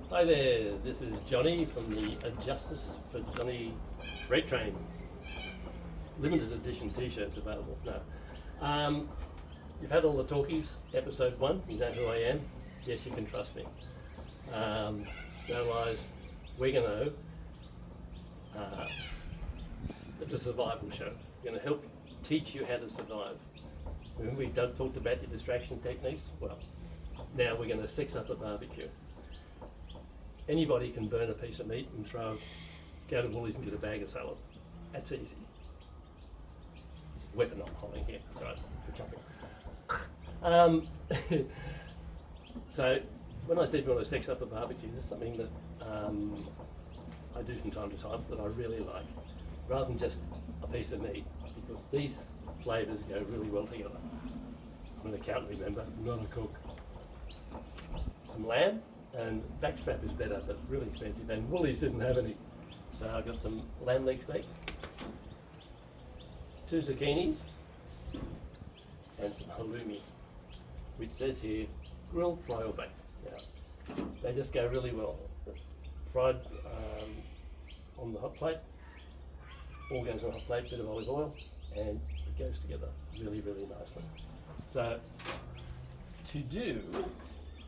Hi there, this is Johnny from the Justice for Johnny Freight Train. Limited edition t-shirts available. No. You've had all the talkies, episode 1, you know who I am. Yes, you can trust me. No lies, we're going to, it's a survival show. We're going to help teach you how to survive. Remember we talked about your distraction techniques? Well, now we're going to sex up a barbecue. Anybody can burn a piece of meat and go to Woolies and get a bag of salad. That's easy. It's a weapon I'm holding here, sorry, for chopping. So when I said we want to sex up a barbecue, this is something that I do from time to time that I really like, rather than just a piece of meat, because these flavours go really well together. I'm an accountant, remember, not a cook. Some lamb, and backstrap is better, but really expensive, and Woolies didn't have any. So I've got some lamb leg steak, 2 zucchinis, and some halloumi, which says here, grill, fry or bake. Now, they just go really well. Fried on the hot plate, all goes on a hot plate, bit of olive oil, and it goes together really, really nicely. So, to do,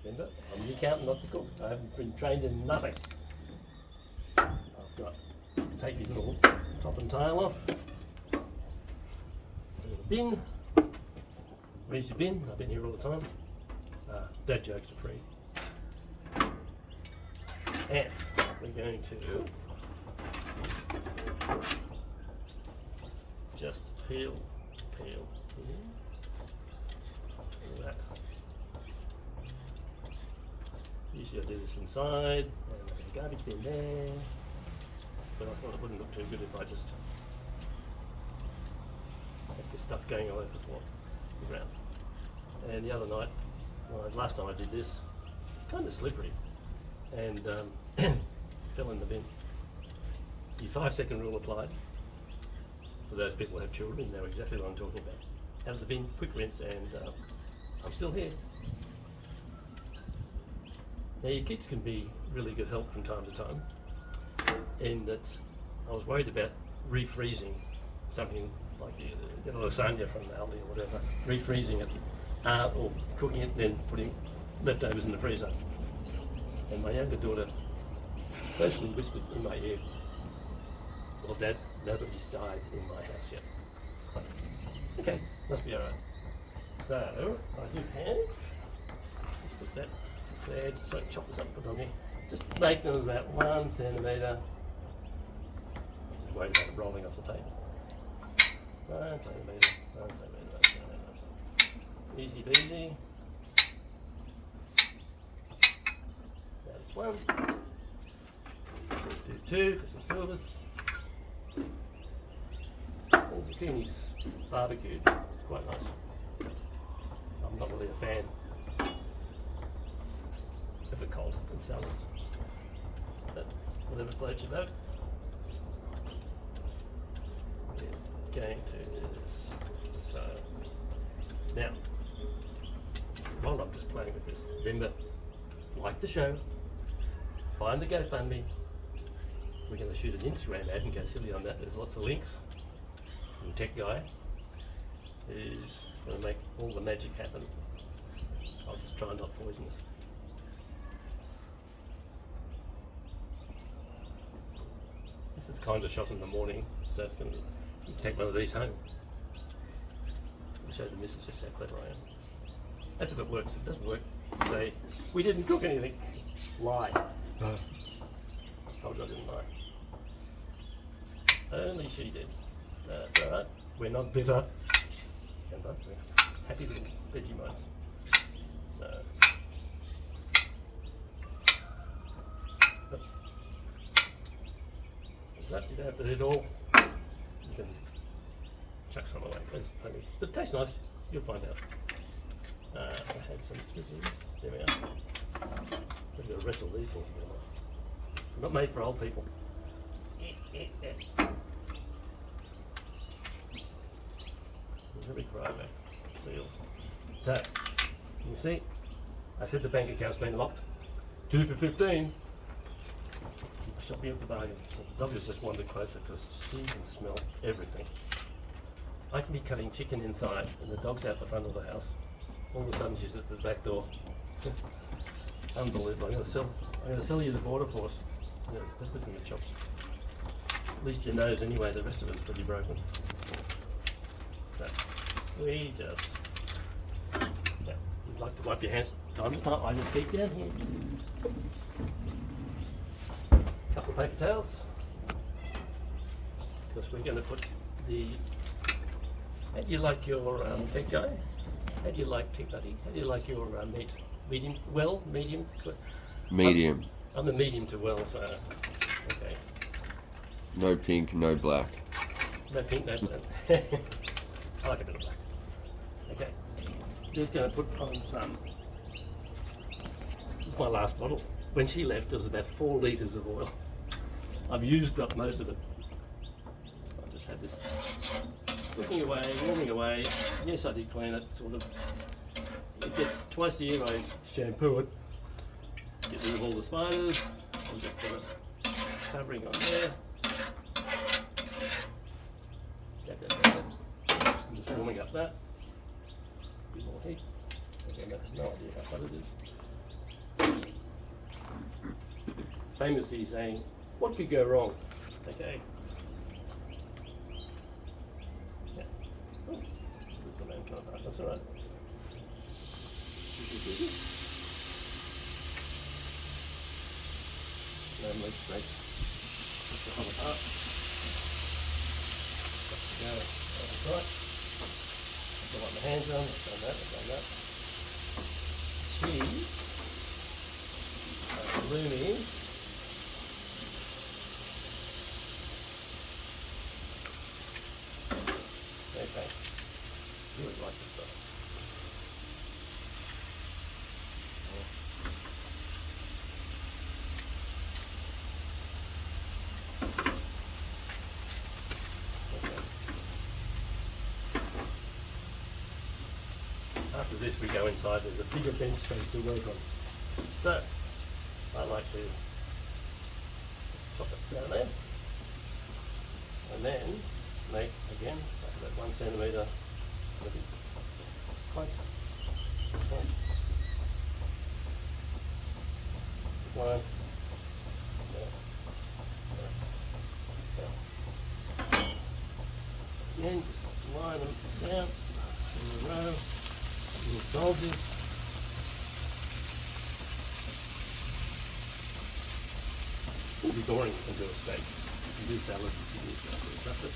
remember, I'm the accountant, not the cook. I haven't been trained in nothing. I've got to take these little top and tail off. Put in a bin. Where's your bin? I've been here all the time. Dad jokes are free. And we're going to just peel here. All that. Usually I do this inside, and there's a garbage bin there, but I thought it wouldn't look too good if I just had this stuff going all over the ground. And the other night, last time I did this, it's kind of slippery, and fell in the bin. The 5-second rule applied. For those people who have children, you know exactly what I'm talking about. Out of the bin, quick rinse, and I'm still here. Now your kids can be really good help from time to time, in that I was worried about refreezing something like you get a lasagna from Aldi or whatever, refreezing it, or cooking it, then putting leftovers in the freezer. And my younger daughter basically whispered in my ear, "Well, Dad, nobody's died in my house yet." Okay, must be alright. So, I do have, let's put that aside, so chop this up and put it on there. Just make them about 1 centimetre. I'm just worried about it rolling off the table. 1 centimetre, 1 centimetre, 1 centimetre. Easy peasy. That's 1. Do 2, because there's 2 of us. And zucchini's barbecued. It's quite nice. I'm not really a fan of it cold in salads, but whatever floats your boat. We're going to do this. So now, while I'm just playing with this, remember, like the show, find the GoFundMe. We're going to shoot an Instagram ad and go silly on that. There's lots of links. And Tech Guy is going to make all the magic happen. I'll just try not poisonous. This is kind of shot in the morning, so it's going to take one of these home. I'll show the missus just how clever I am. That's if it works. If it doesn't work, say, "We didn't cook anything." Lie. Told you I didn't lie. Only she did. That's alright. We're not bitter. And we're happy little veggie mites. So. That, you don't have to do it all. You can chuck some away. There's plenty. But it tastes nice. You'll find out. I had some scissors. There we are. I've got to wrestle these things together. Not made for old people. Really cry back. Seal. So, you see, I said the bank account's been locked. 2 for 15. shopping at the bargain. The dog has just wandered closer because she can smell everything. I can be cutting chicken inside and the dog's out the front of the house. All of a sudden she's at the back door. Unbelievable. I'm gonna sell you the border force. Yeah, it's looking at chops. At least your nose anyway, the rest of it's pretty broken. So we just, yeah, you'd like to wipe your hands time to time. I just keep down here. Couple of paper towels. Because we're gonna put the, how do you like your egg guy? How do you like Tea Buddy? How do you like your meat? Medium, well, medium? Medium. I'm a medium to well, so, okay. No pink, no black. No pink, no black. I like a bit of black. Okay. Just going to put on some. This is my last bottle. When she left, there was about 4 litres of oil. I've used up most of it. I just had this cooking away, warming away. Yes, I did clean it, sort of. It gets twice a year I shampoo it. Get rid of all the spiders. I'll just put a covering on there. I'm just warming up that. A bit more heat. Okay, I have no idea how hot it is. Famously saying, what could go wrong? Okay. Yeah. Oh, there's a man trying to pass. That's alright. No snakes. Just to hold apart. Go. That's right. I want my hands on. I've done that. I've done that. Cheese. Halloumi. Okay. Really like this stuff. After this we go inside, there's a bigger bench space to work on. So, I like to pop it down there. And then make, again, like about 1 centimetre quite. One. Again, just line them down in a row. Little soldiers. It would be boring to do a steak. You can do salads, you can do stuff, but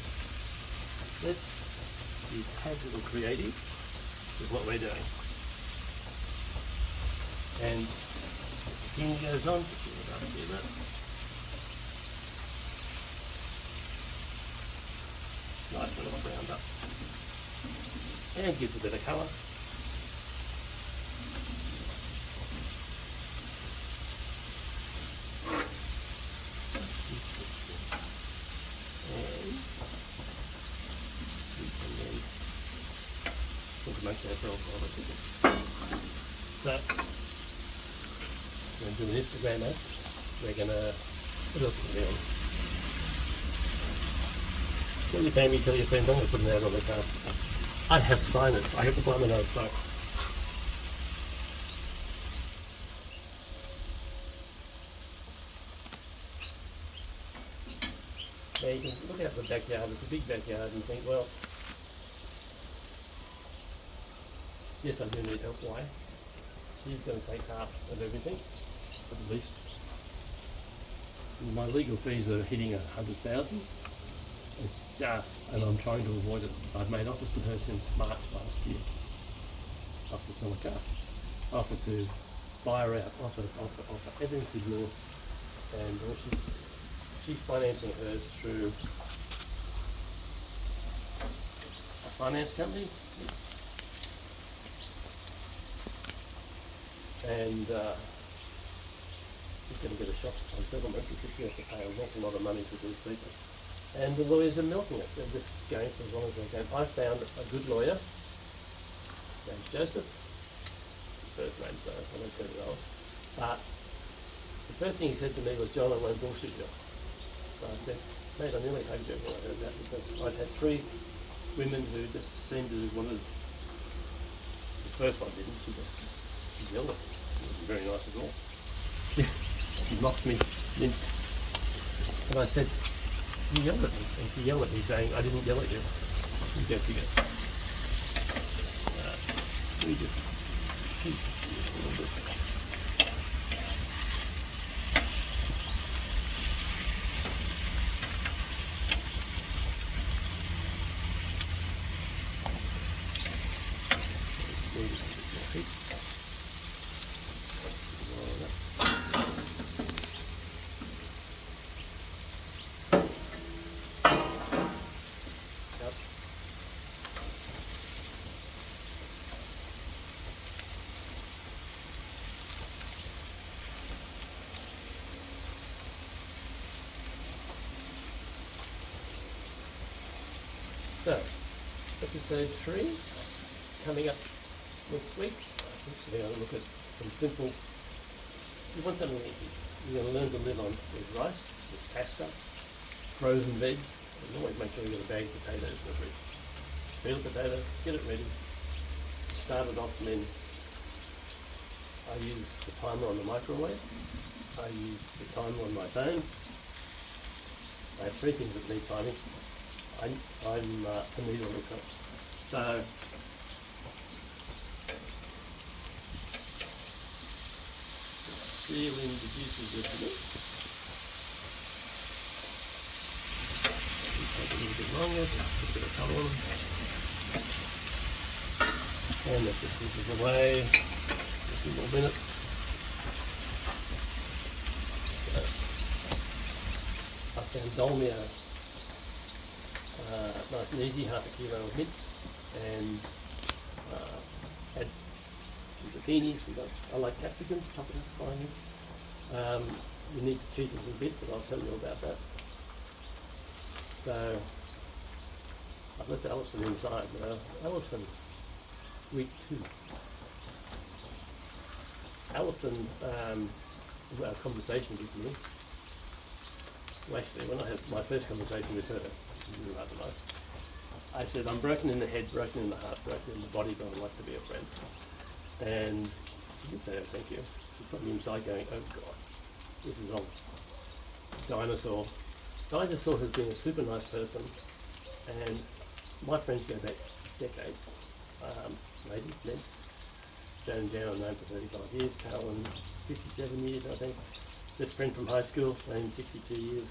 let's be a little creative with what we're doing. And the king goes on, just do that. Nice little round up. And gives a bit of colour. Amongst ourselves while we're cooking. So, we're going to do an Instagram ad. We're going to, what else can we do? Tell your family, tell your friends, I'm going to put an ad on the car. I have signage, I have to buy my own stuff. Now you can look out the backyard, it's a big backyard, and think, well, yes, I do need help. Why? She's going to take half of everything, at least. My legal fees are hitting 100,000. It's just, and I'm trying to avoid it. I've made offers to her since March last year. Offer to sell a car, offer to buy her out, offer. Everything's ignored, and she's financing hers through a finance company. And she's going to get a shock on settlement because she has to pay an awful lot of money to these people. And the lawyers are milking it. They're just going for as long as they can. I found a good lawyer. His name's Joseph. His first name's I won't tell you that. But The first thing he said to me was, "John, I won't bullshit you." So I said, "Mate, I nearly hugged you when I heard that, because I'd had 3 women who just seemed to wanted." The first one didn't. She yelled at me. It wasn't very nice at all. She mocked me. And I said, "You yelled at me." And she yelled at me saying, "I didn't yell at you." You go figure. We just keep a little bit. So, episode 3 coming up next week. I think we're going to look at some simple. You want something easy. You're going to learn to live on with rice, with pasta, frozen veg, and always make sure you get a bag of potatoes in the fridge. Peel a potato, get it ready, start it off, and then I use the timer on the microwave. I use the timer on my phone. I have 3 things that need timing. I'm a needle listener. So seal in the juices of the milk. Take a little bit longer, so put a bit of colour on them. And let the juices away a few more minutes. So I found Dolmia nice and easy, half a kilo of mince, and add some zucchinis. I like capsicums, chop it up finely. You need to cheat it a bit, but I'll tell you about that. So I've left Alison inside now. Alison, week 2. Alison, our conversation with me. Well, actually, when I had my first conversation with her, rather nice. I said, "I'm broken in the head, broken in the heart, broken in the body, but I'd like to be a friend." And she did say, "Oh, thank you." She put me inside going, "Oh God, this is on." Dinosaur. Dinosaur has been a super nice person, and my friends go back decades. Maybe, then. Joan and Jan are known for 35 years, Carolyn 57 years, I think. Best friend from high school, named 62 years.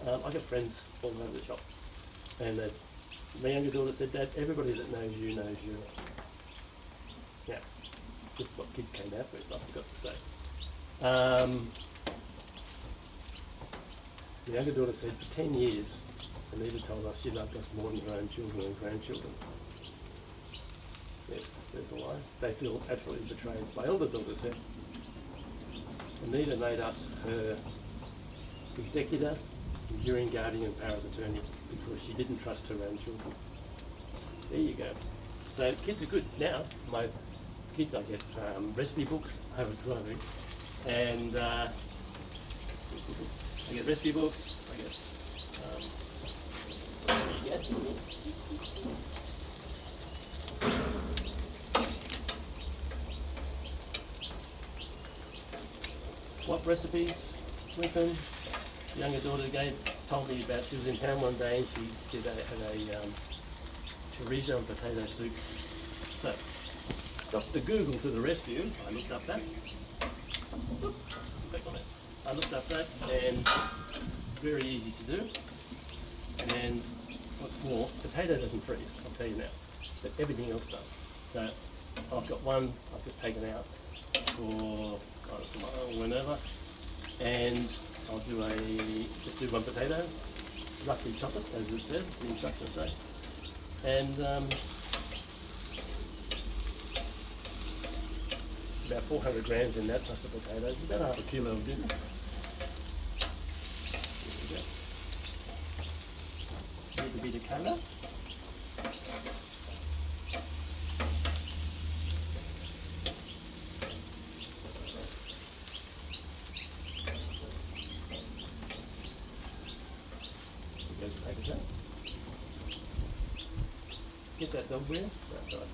I got friends all over the shop. And my younger daughter said, "Dad, everybody that knows you knows you." Yeah, just what kids came out with, I forgot to say. The younger daughter said, "For 10 years, Anita told us she loved us more than her own children and grandchildren." Yes, there's a lie. They feel absolutely betrayed. My older daughter said, Anita made us her executor, enduring guardian and power of attorney because she didn't trust her own children. There you go. So kids are good. Now, my kids, I get recipe books, I have a driving, and I get recipe books, I get, yes. What recipes? Lincoln, younger daughter told me about, she was in town one day and she had a chorizo and potato soup. So, Dr. Google to the rescue. I looked up that. Back on that. I looked up that, and very easy to do. And what's more, potato doesn't freeze, I'll tell you now, but everything else does. So I've got one I've just taken out for tomorrow or whenever, and I'll just do one potato, roughly chop it, as it says, the instructions say. And about 400 grams in that, plus the potatoes, about half a kilo of dinner. There we go. Need a bit of colour. Okay. Get that dog bread. That's right.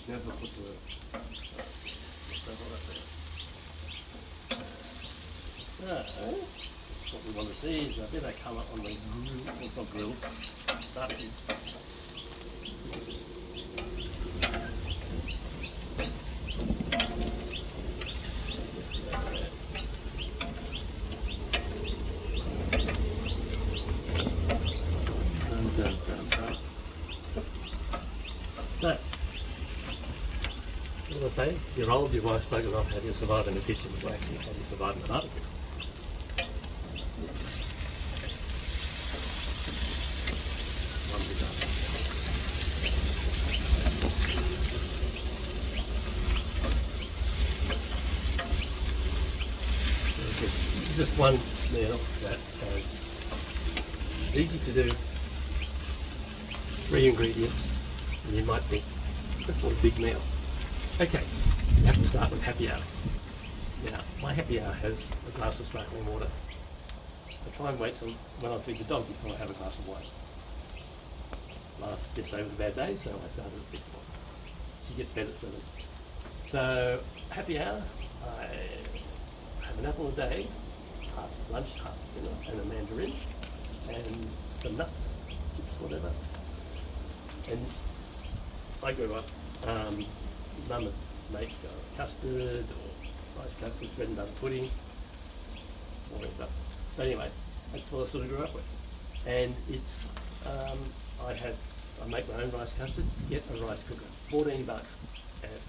Now if I put the stuff right there. So, what we want to see is a bit of colour on the grill, it's not grill, barbecue. So, what was I saying? You're old, your wife's spoken of how do you survive in the kitchen, well actually how do you survive in the barbecue? One bit up. Okay. Just one meal that is easy to do, 3 ingredients, and you might think, that's not a big meal. Okay, you have to start with happy hour. Now, my happy hour has a glass of sparkling water. I try and wait till when I feed the dog before I have a glass of wine. Last yesterday was a bad day, so I started at 6 o'clock. She gets fed at 7. So, happy hour, I have an apple a day, half lunch, half dinner, and a mandarin, and some nuts, chips, whatever. And I grew up, Mum would make custard or rice custard, bread and butter pudding, boring stuff. But anyway, that's what I sort of grew up with. And it's, I make my own rice custard, get a rice cooker, $14 at,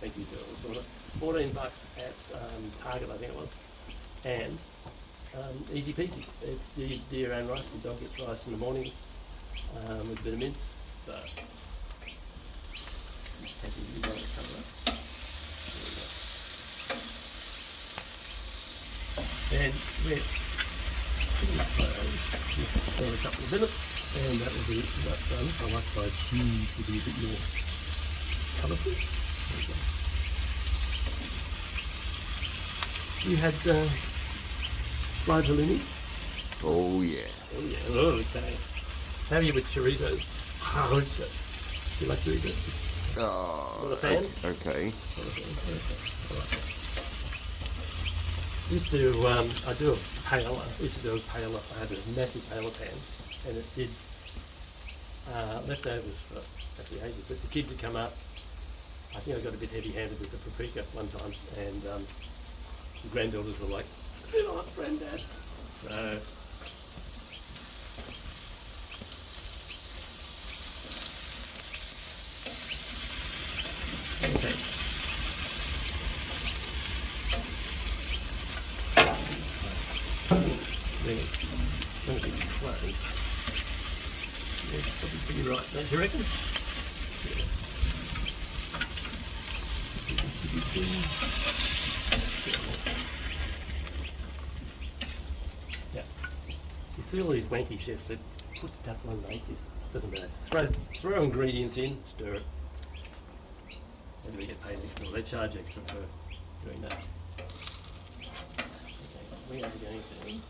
thank you Jill, $14 at Target I think it was, and easy peasy. It's you do your own rice, your dog gets rice in the morning with a bit of mince, so happy you want to cover up. And we're for a couple of minutes, and that will be that done. I like my cheese to be a bit more colourful. You had fried halloumi? Oh yeah. Oh yeah, oh, okay. How are you with choritos? Choritos. Do you like choritos? Oh, Not a fan? okay. Not a fan? Okay. Alright. Used to, I do a paella. Used to do a paella. I had a massive paella pan, and it did leftovers for at the ages. But the kids had come up. I think I got a bit heavy-handed with the paprika one time, and the granddaughters were like, "Do you like granddad?" So. Okay. Then it's going to be closed. Yeah, it's probably pretty right, don't you reckon? Yeah. Yeah. You see all these wanky chefs that put stuff on like this. Doesn't matter. Throw ingredients in, stir it. And we get paid extra. They charge extra for doing that. Okay, we are going to.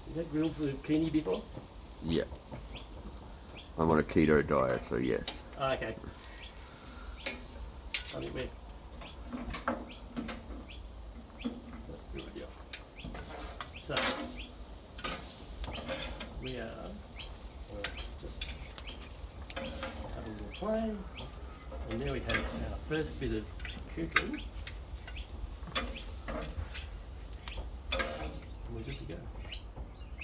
Have you had grilled zucchini before? Yeah. I'm on a keto diet, so yes. Oh, okay. I think we're... Good idea. So, we are just having a flame, and there we have our first bit of cooking. And we're good to go.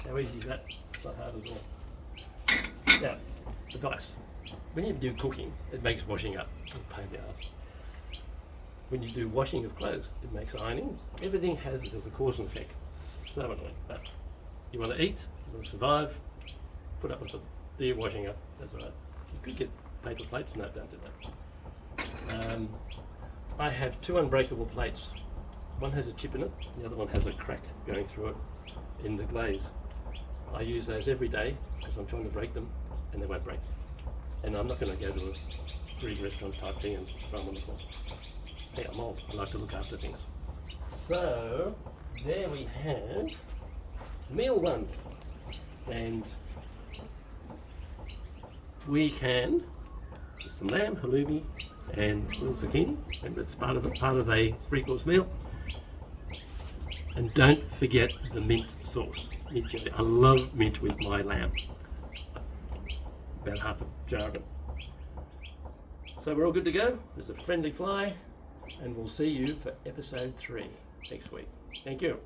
How easy is that? It's not hard at all. Now, advice. When you do cooking, it makes washing up a pain in the ass. When you do washing of clothes, it makes ironing. Everything has this as a cause and effect. So annoying. But you want to eat, you want to survive, put up with it. Do your washing up, that's alright. You could get paper plates, no, don't do that. I have 2 unbreakable plates one has a chip in it, the other one has a crack going through it in the glaze. I use those every day because I'm trying to break them and they won't break. And I'm not going to go to a Greek restaurant type thing and throw them on the floor. Hey, I'm old. I like to look after things. So there we have meal one, and we can some lamb, halloumi, and a little zucchini. Remember, it's part of a 3-course meal. And don't forget the mint sauce, mint jelly. I love mint with my lamb. About half a jar of it. So we're all good to go. There's a friendly fly, and we'll see you for episode 3 next week. Thank you.